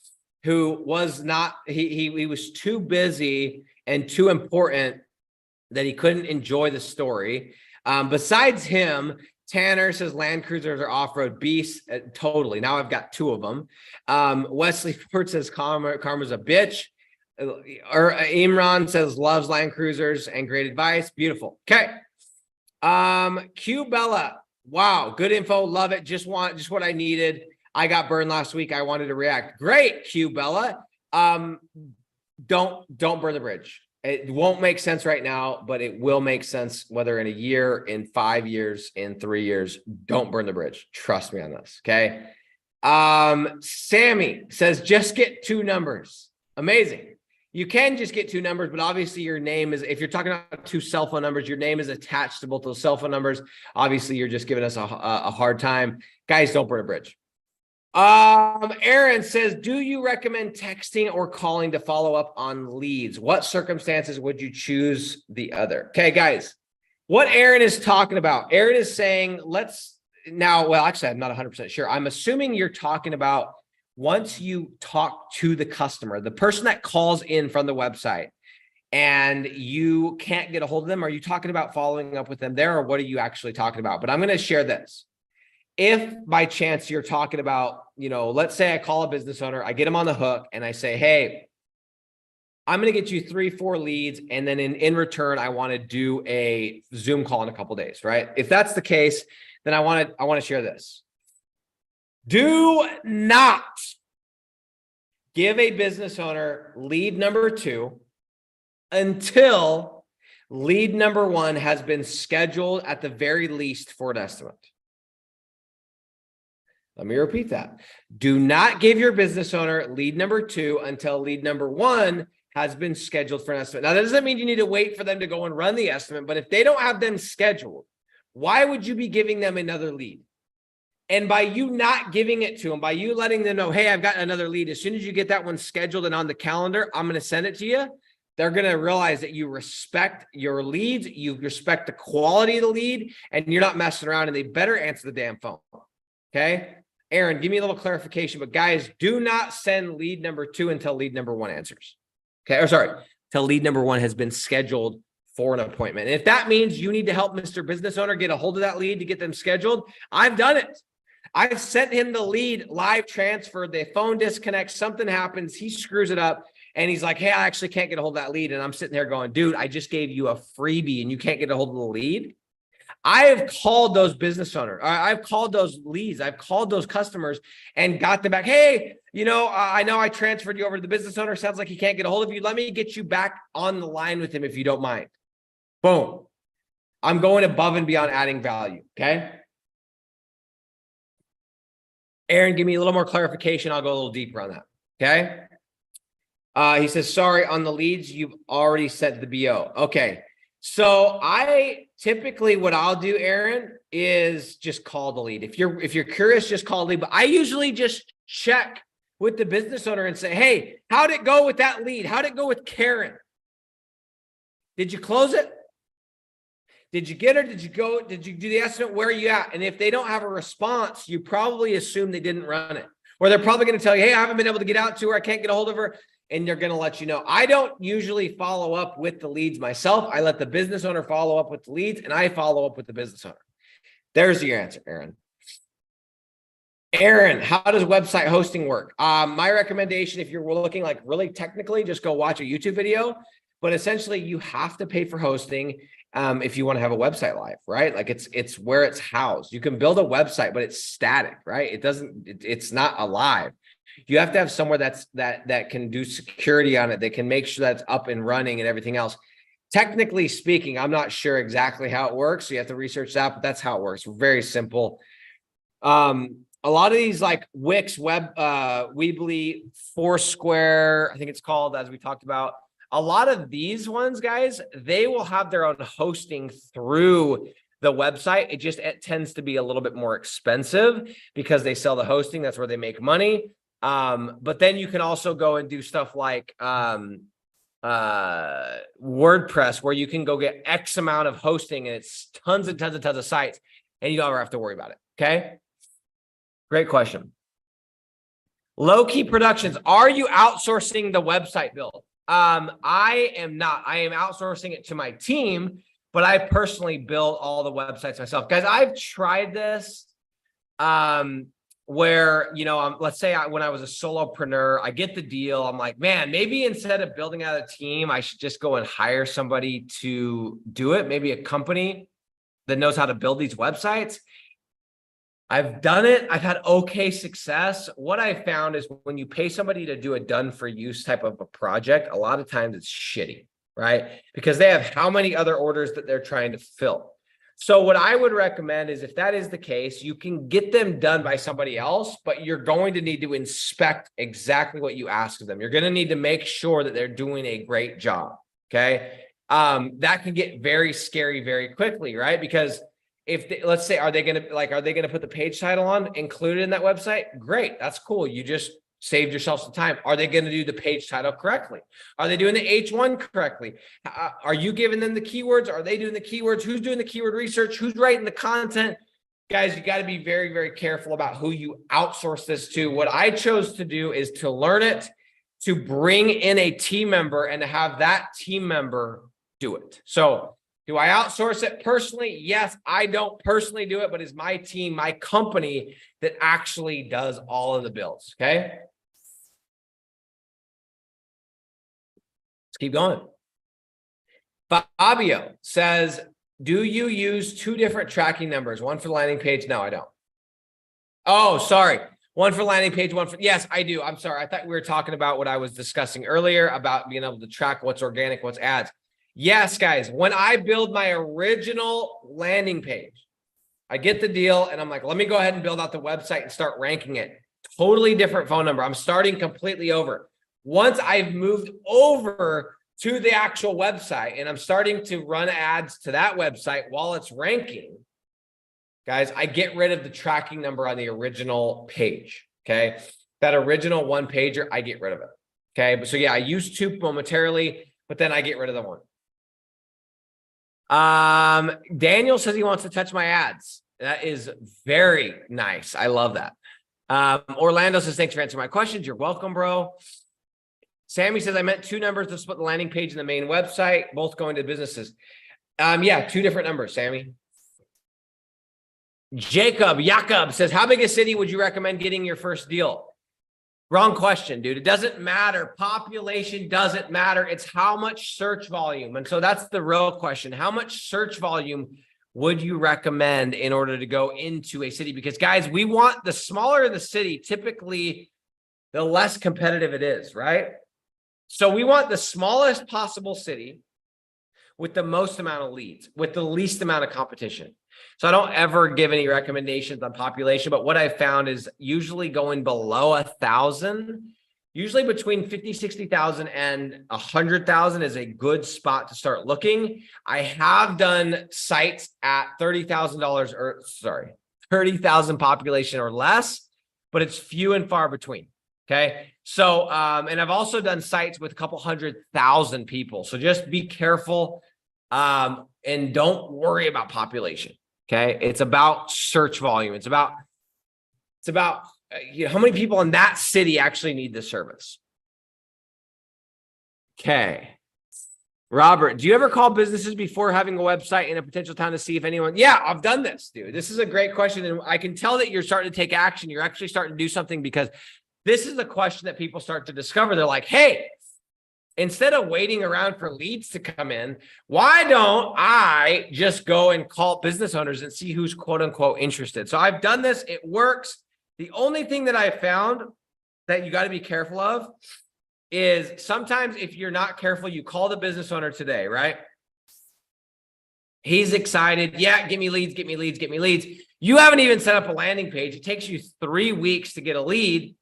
who was not, he was too busy and too important that he couldn't enjoy the story. Besides him, Tanner says Land Cruisers are off-road beasts. Totally. Now I've got two of them. Wesley Ford says Karma's a bitch. Imran says loves Land Cruisers and great advice. Beautiful. Okay. Q Bella. Wow, good info. Love it. Just what I needed. I got burned last week. I wanted to react. Great, Q Bella. Don't burn the bridge. It won't make sense right now, but it will make sense whether in a year, in 5 years, in 3 years. Don't burn the bridge. Trust me on this. Okay. Sammy says just get 2 numbers. Amazing. You can just get 2 numbers, but obviously your name is, if you're talking about 2 cell phone numbers, your name is attached to both those cell phone numbers. Obviously, you're just giving us a hard time. Guys, don't burn a bridge. Aaron says, do you recommend texting or calling to follow up on leads? What circumstances would you choose the other? Okay, guys, what Aaron is talking about, Aaron is saying, actually, I'm not 100% sure. I'm assuming you're talking about once you talk to the customer, the person that calls in from the website, and you can't get a hold of them, are you talking about following up with them there, or what are you actually talking about? But I'm going to share this. If by chance you're talking about, let's say I call a business owner, I get them on the hook and I say, hey, I'm going to get you 3-4 leads. And then in return, I want to do a Zoom call in a couple of days, right? If that's the case, then I want to share this. Do not give a business owner lead number 2 until lead number 1 has been scheduled at the very least for an estimate. Let me repeat that. Do not give your business owner lead number 2 until lead number 1 has been scheduled for an estimate. Now, that doesn't mean you need to wait for them to go and run the estimate, but if they don't have them scheduled, why would you be giving them another lead? And by you not giving it to them, by you letting them know, hey, I've got another lead, as soon as you get that one scheduled and on the calendar, I'm going to send it to you. They're going to realize that you respect your leads, you respect the quality of the lead, and you're not messing around, and they better answer the damn phone. Okay? Aaron, give me a little clarification, but guys, do not send lead number 2 until lead number 1 answers. Okay, or sorry, till lead number 1 has been scheduled for an appointment. And if that means you need to help Mr. Business Owner get a hold of that lead to get them scheduled, I've done it. I've sent him the lead live transfer. The phone disconnects, something happens, he screws it up, and he's like, hey, I actually can't get a hold of that lead. And I'm sitting there going, dude, I just gave you a freebie and you can't get a hold of the lead. I have called those business owners. I've called those leads. I've called those customers and got them back. Hey, I know I transferred you over to the business owner. Sounds like he can't get a hold of you. Let me get you back on the line with him if you don't mind. Boom. I'm going above and beyond adding value. Okay. Aaron, give me a little more clarification. I'll go a little deeper on that. Okay. He says, sorry, on the leads, you've already sent the BO. Okay. So I typically, what I'll do, Aaron, is just call the lead. If you're curious, just call the lead. But I usually just check with the business owner and say, hey, how'd it go with that lead? How'd it go with Karen? Did you close it? Did you get her? Did you do the estimate? Where are you at? And if they don't have a response, you probably assume they didn't run it. Or they're probably going to tell you, hey, I haven't been able to get out to her. I can't get a hold of her. And they're going to let you know. I don't usually follow up with the leads myself. I let the business owner follow up with the leads, and I follow up with the business owner. There's your answer, Aaron. Aaron, how does website hosting work? My recommendation, if you're looking like really technically, just go watch a YouTube video. But essentially, you have to pay for hosting if you want to have a website live, right? Like it's where it's housed. You can build a website, but it's static, right? It's not alive. You have to have somewhere that can do security on it. They can make sure that's up and running and everything else. Technically speaking, I'm not sure exactly how it works. So you have to research that, but that's how it works. Very simple. A lot of these like Wix, Weebly, Foursquare, I think it's called, as we talked about. A lot of these ones, guys, they will have their own hosting through the website. It tends to be a little bit more expensive because they sell the hosting. That's where they make money. But then you can also go and do stuff like WordPress, where you can go get X amount of hosting and it's tons and tons and tons of sites, and you don't ever have to worry about it. Okay. Great question. Low Key Productions. Are you outsourcing the website build? I am not. I am outsourcing it to my team, but I personally build all the websites myself. Guys, I've tried this. Where, let's say when I was a solopreneur, I get the deal. I'm like, man, maybe instead of building out a team, I should just go and hire somebody to do it. Maybe a company that knows how to build these websites. I've done it. I've had okay success. What I found is when you pay somebody to do a done for use type of a project, a lot of times it's shitty, right? Because they have how many other orders that they're trying to fill. So what I would recommend is if that is the case, you can get them done by somebody else, but you're going to need to inspect exactly what you ask of them. You're going to need to make sure that they're doing a great job. Okay. That can get very scary very quickly, right? Because let's say, are they going to put the page title on included in that website? Great. That's cool. You just saved yourself some time. Are they going to do the page title correctly? Are they doing the H1 correctly? Are you giving them the keywords? Are they doing the keywords? Who's doing the keyword research? Who's writing the content? Guys, you got to be very, very careful about who you outsource this to. What I chose to do is to learn it, to bring in a team member and to have that team member do it. So do I outsource it personally? Yes, I don't personally do it, but it's my team, my company that actually does all of the builds. Okay. Keep going. Fabio says, do you use two different tracking numbers? One for the landing page? No, I don't. Oh, sorry. One for landing page, one for, yes, I do. I'm sorry. I thought we were talking about what I was discussing earlier about being able to track what's organic, what's ads. Yes, guys, when I build my original landing page, I get the deal and I'm like, let me go ahead and build out the website and start ranking it. Totally different phone number. I'm starting completely over. Once I've moved over to the actual website and I'm starting to run ads to that website while it's ranking, guys, I get rid of the tracking number on the original page, okay? That original one pager, I get rid of it, okay? But so yeah, I use two momentarily, but then I get rid of the one. Daniel says he wants to touch my ads. That is very nice. I love that. Orlando says, thanks for answering my questions. You're welcome, bro. Sammy says, I meant two numbers to split the landing page and the main website, both going to businesses. Yeah, two different numbers, Sammy. Jacob says, how big a city would you recommend getting your first deal? Wrong question, dude. It doesn't matter. Population doesn't matter. It's how much search volume. And so that's the real question. How much search volume would you recommend in order to go into a city? Because guys, we want the smaller the city, typically the less competitive it is, right? So we want the smallest possible city with the most amount of leads, with the least amount of competition. So I don't ever give any recommendations on population, but what I found is usually going below 1,000, usually between 50, 60,000 and 100,000 is a good spot to start looking. I have done sites at $30,000 or 30,000 population or less, but it's few and far between. Okay. So, and I've also done sites with a couple 100,000 people. So just be careful, and don't worry about population. Okay. It's about search volume. It's about how many people in that city actually need this service. Okay. Robert, do you ever call businesses before having a website in a potential town to see if anyone? Yeah, I've done this, dude. This is a great question. And I can tell that you're starting to take action. You're actually starting to do something, because this is the question that people start to discover. They're like, hey, instead of waiting around for leads to come in, why don't I just go and call business owners and see who's quote unquote interested? So I've done this. It works. The only thing that I found that you got to be careful of is sometimes if you're not careful, you call the business owner today, right? He's excited. Yeah, give me leads, get me leads, get me leads. You haven't even set up a landing page. It takes you 3 weeks to get a lead.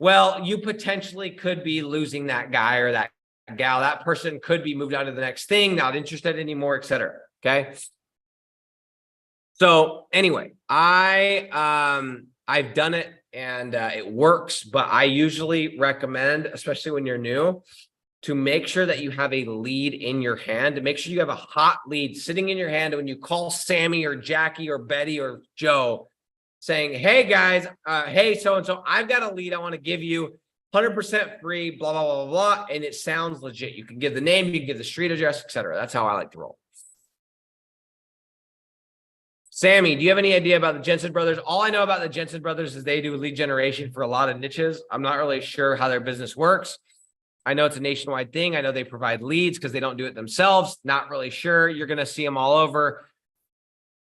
Well, you potentially could be losing that guy or that gal. That person could be moved on to the next thing, not interested anymore, et cetera. Okay. So anyway, I've done it and it works, but I usually recommend, especially when you're new, to make sure that you have a lead in your hand, to make sure you have a hot lead sitting in your hand. And when you call Sammy or Jackie or Betty or Joe saying, hey guys, hey, so-and-so, I've got a lead I want to give you 100% free, blah, blah, blah, blah, blah. And it sounds legit. You can give the name, you can give the street address, et cetera. That's how I like to roll. Sammy, do you have any idea about the Jensen brothers? All I know about the Jensen brothers is they do lead generation for a lot of niches. I'm not really sure how their business works. I know it's a nationwide thing. I know they provide leads because they don't do it themselves. Not really sure. You're going to see them all over.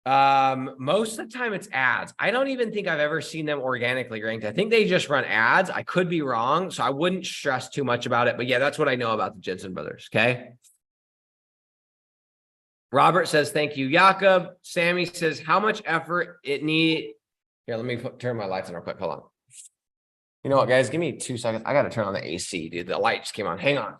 Most of the time it's ads. I don't even think I've ever seen them organically ranked. I think they just run ads. I could be wrong, so I wouldn't stress too much about it. But yeah, that's what I know about the Jensen brothers. Okay. Robert says, thank you, Jakob. Sammy says, how much effort it need. Here, let me turn my lights on real quick. Hold on. You know what, guys? Give me 2 seconds. I got to turn on the AC, dude. The light just came on. Hang on.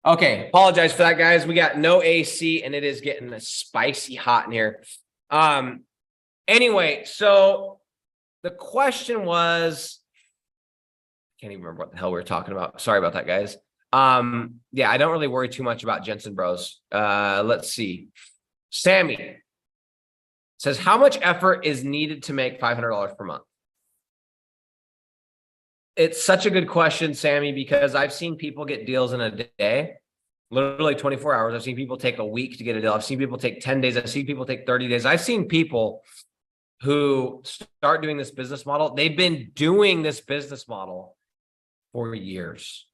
Okay, apologize for that, guys. We got no AC and it is getting spicy hot in here. Anyway, so the question was, I can't even remember what the hell we were talking about. Sorry about that, guys. Yeah, I don't really worry too much about Jensen Bros. Let's see. Sammy says, how much effort is needed to make $500 per month? It's such a good question, Sammy, because I've seen people get deals in a day, literally 24 hours. I've seen people take a week to get a deal. I've seen people take 10 days. I've seen people take 30 days. I've seen people who start doing this business model. They've been doing this business model for years,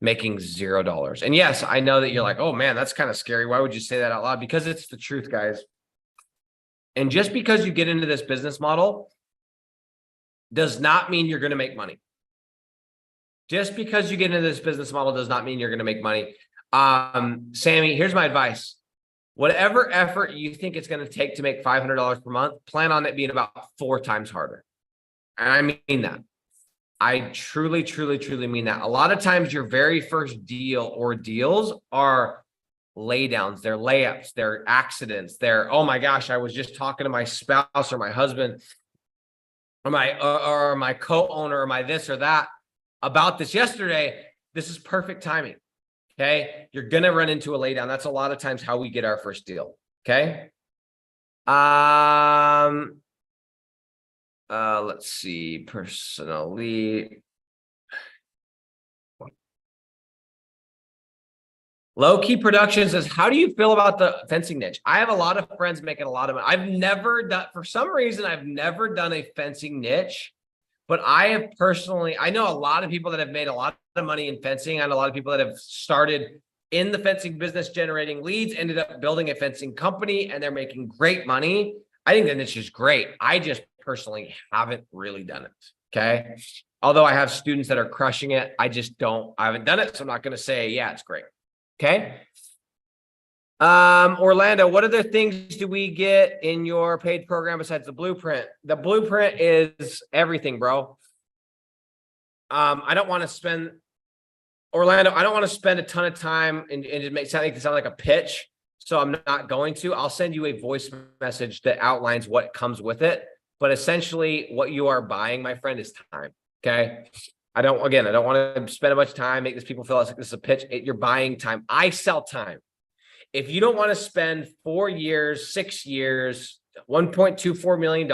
making $0. And yes, I know that you're like, oh man, that's kind of scary. Why would you say that out loud? Because it's the truth, guys. And just because you get into this business model does not mean you're going to make money. Just because you get into this business model does not mean you're going to make money. Sammy, here's my advice. Whatever effort you think it's going to take to make $500 per month, plan on it being about 4 times harder. And I mean that. I truly, truly, truly mean that. A lot of times your very first deal or deals are laydowns, they're layups, they're accidents, they're, oh my gosh, I was just talking to my spouse or my husband or my co-owner or my this or that about this yesterday. This is perfect timing. Okay. You're going to run into a laydown. That's a lot of times how we get our first deal. Okay. Let's see. Personally, Low Key Production says, how do you feel about the fencing niche? I have a lot of friends making a lot of money. I've never done, for some reason, I've never done a fencing niche, but I have personally, I know a lot of people that have made a lot of money in fencing, and a lot of people that have started in the fencing business, generating leads, ended up building a fencing company, and they're making great money. I think the niche is great. I just personally haven't really done it. Okay. Although I have students that are crushing it, I haven't done it. So I'm not going to say, yeah, it's great. Okay. Orlando, what other things do we get in your paid program besides the blueprint? The blueprint is everything, bro. I don't want to spend, Orlando, I don't want to spend a ton of time and just make something sound like a pitch. So I'm not going to. I'll send you a voice message that outlines what comes with it. But essentially, what you are buying, my friend, is time. Okay. I don't want to spend a bunch of time, make these people feel like this is a pitch. You're buying time. I sell time. If you don't want to spend 4 years, 6 years, $1.24 million,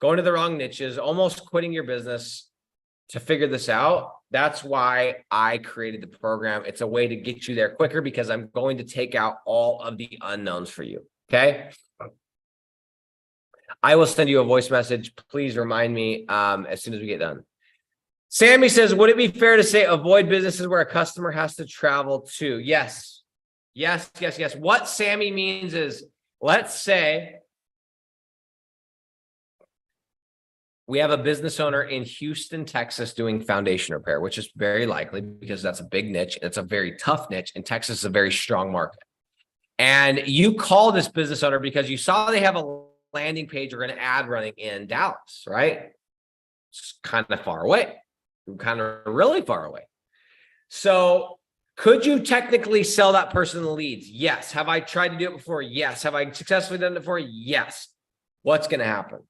going to the wrong niches, almost quitting your business to figure this out, that's why I created the program. It's a way to get you there quicker because I'm going to take out all of the unknowns for you. Okay. I will send you a voice message. Please remind me as soon as we get done. Sammy says, would it be fair to say avoid businesses where a customer has to travel to? Yes. Yes, yes, yes. What Sammy means is, let's say we have a business owner in Houston, Texas doing foundation repair, which is very likely because that's a big niche. It's a very tough niche, and Texas is a very strong market. And you call this business owner because you saw they have a landing page or an ad running in Dallas, right? It's kind of far away. Kind of really far away. So could you technically sell that person the leads? Yes. Have I tried to do it before? Yes. Have I successfully done it before? Yes. What's going to happen?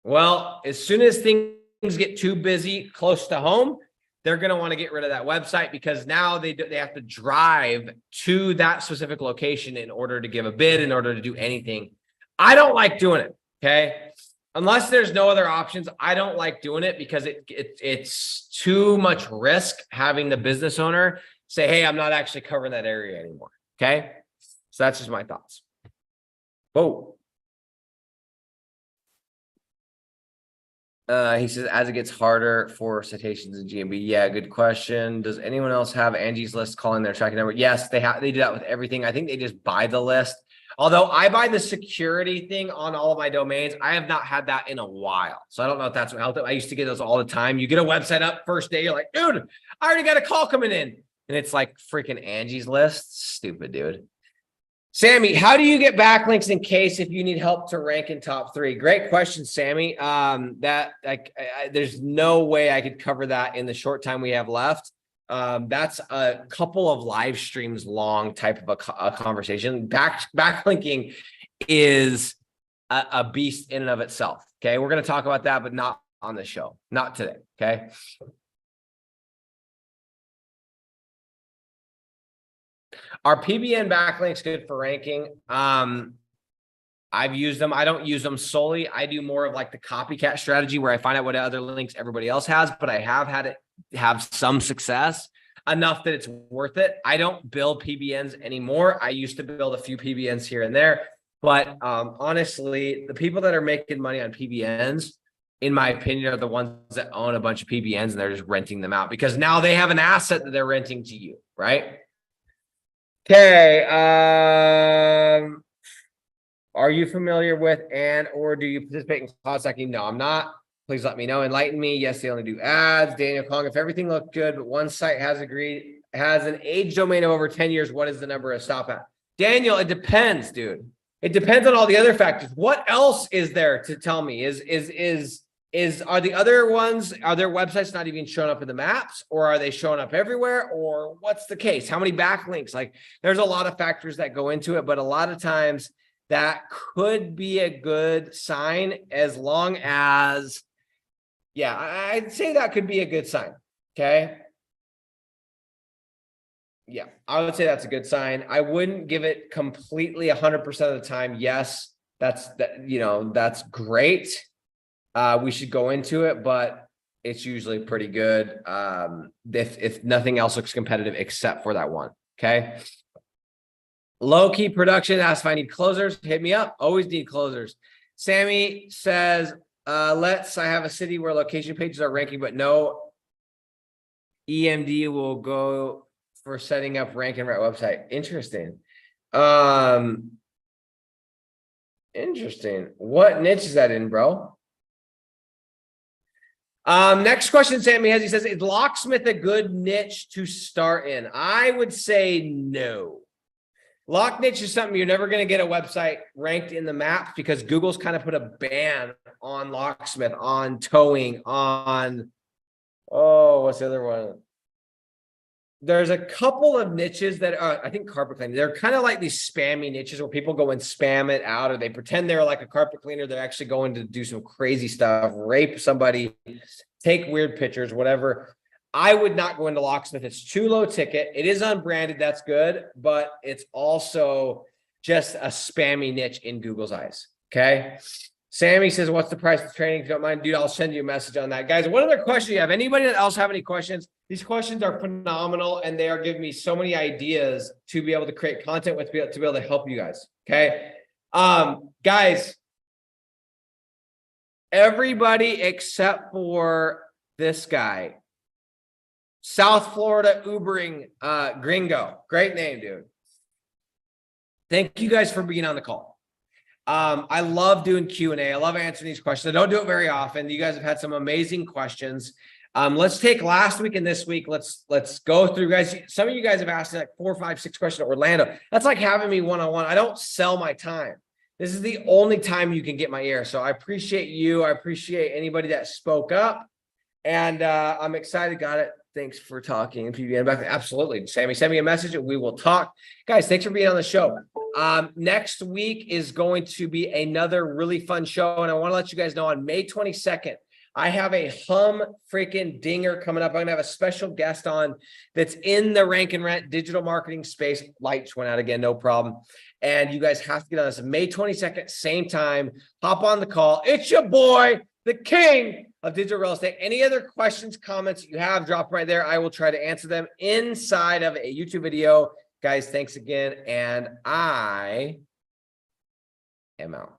Well, as soon as things get too busy close to home, they're going to want to get rid of that website because now they have to drive to that specific location in order to give a bid, in order to do anything. I don't like doing it. Okay. Unless there's no other options, I don't like doing it because it's too much risk having the business owner say, hey, I'm not actually covering that area anymore. Okay. So that's just my thoughts. Whoa. He says, as it gets harder for citations in GMB. Yeah, good question. Does anyone else have Angie's List calling their tracking number? Yes, they do that with everything. I think they just buy the list. Although I buy the security thing on all of my domains, I have not had that in a while. So I don't know if that's what helped. I used to get those all the time. You get a website up first day, you're like, dude, I already got a call coming in. And it's like freaking Angie's List. Stupid, dude. Sammy, how do you get backlinks in case if you need help to rank in top 3? Great question, Sammy. There's no way I could cover that in the short time we have left. That's a couple of live streams long type of a conversation. Backlinking is a beast in and of itself. Okay. We're going to talk about that, but not on the show, not today. Okay. Are PBN backlinks good for ranking? I've used them. I don't use them solely. I do more of like the copycat strategy where I find out what other links everybody else has, but I have had it have some success enough that it's worth it. I don't build PBNs anymore. I used to build a few PBNs here and there, but honestly, the people that are making money on PBNs, in my opinion, are the ones that own a bunch of PBNs and they're just renting them out because now they have an asset that they're renting to you, right? Okay. Are you familiar with or do you participate in cloud stacking? No, I'm not. Please let me know. Enlighten me. Yes, they only do ads. Daniel Kong, if everything looked good, but one site has an age domain of over 10 years, what is the number of stop at? Daniel, it depends, dude. It depends on all the other factors. What else is there to tell me? Are the other ones, are their websites not even showing up in the maps, or are they showing up everywhere, or what's the case? How many backlinks? Like, there's a lot of factors that go into it, but a lot of times that could be a good sign as long as, yeah, I'd say that could be a good sign. Okay. Yeah, I would say that's a good sign. I wouldn't give it completely 100% of the time. Yes, that's great. We should go into it, but it's usually pretty good. If nothing else looks competitive except for that one. Okay. Low key production asks if I need closers. Hit me up. Always need closers. Sammy says, I have a city where location pages are ranking, but no EMD will go for setting up rank and write website. Interesting. Interesting. What niche is that in, bro? Next question Sammy has, he says, is locksmith a good niche to start in? I would say no. Lock niche is something you're never going to get a website ranked in the maps because Google's kind of put a ban on locksmith, on towing, on, what's the other one? There's a couple of niches that are, I think carpet cleaning. They're kind of like these spammy niches where people go and spam it out, or they pretend they're like a carpet cleaner. They're actually going to do some crazy stuff, rape somebody, take weird pictures, whatever. I would not go into locksmith. It's too low ticket. It is unbranded. That's good, but it's also just a spammy niche in Google's eyes. Okay. Sammy says, what's the price of training? If you don't mind, dude, I'll send you a message on that. Guys, what other questions do you have? Anybody else have any questions? These questions are phenomenal, and they are giving me so many ideas to be able to create content with, to be able to help you guys. Okay. Guys, everybody except for this guy, South Florida Ubering Gringo. Great name, dude. Thank you guys for being on the call. I love doing Q&A. I love answering these questions. I don't do it very often. You guys have had some amazing questions. Let's take last week and this week. Let's go through, guys. Some of you guys have asked like 4, 5, 6 questions at Orlando. That's like having me one-on-one. I don't sell my time. This is the only time you can get my ear. So I appreciate you. I appreciate anybody that spoke up. And I'm excited. Got it. Thanks for talking. Absolutely. Sammy, send me a message and we will talk. Guys, thanks for being on the show. Next week is going to be another really fun show. And I want to let you guys know on May 22nd, I have a freaking dinger coming up. I'm going to have a special guest on that's in the rank and rent digital marketing space. Lights went out again. No problem. And you guys have to get on this May 22nd, same time. Hop on the call. It's your boy, the king of digital real estate. Any other questions, comments you have, drop right there. I will try to answer them inside of a YouTube video. Guys, thanks again. And I am out.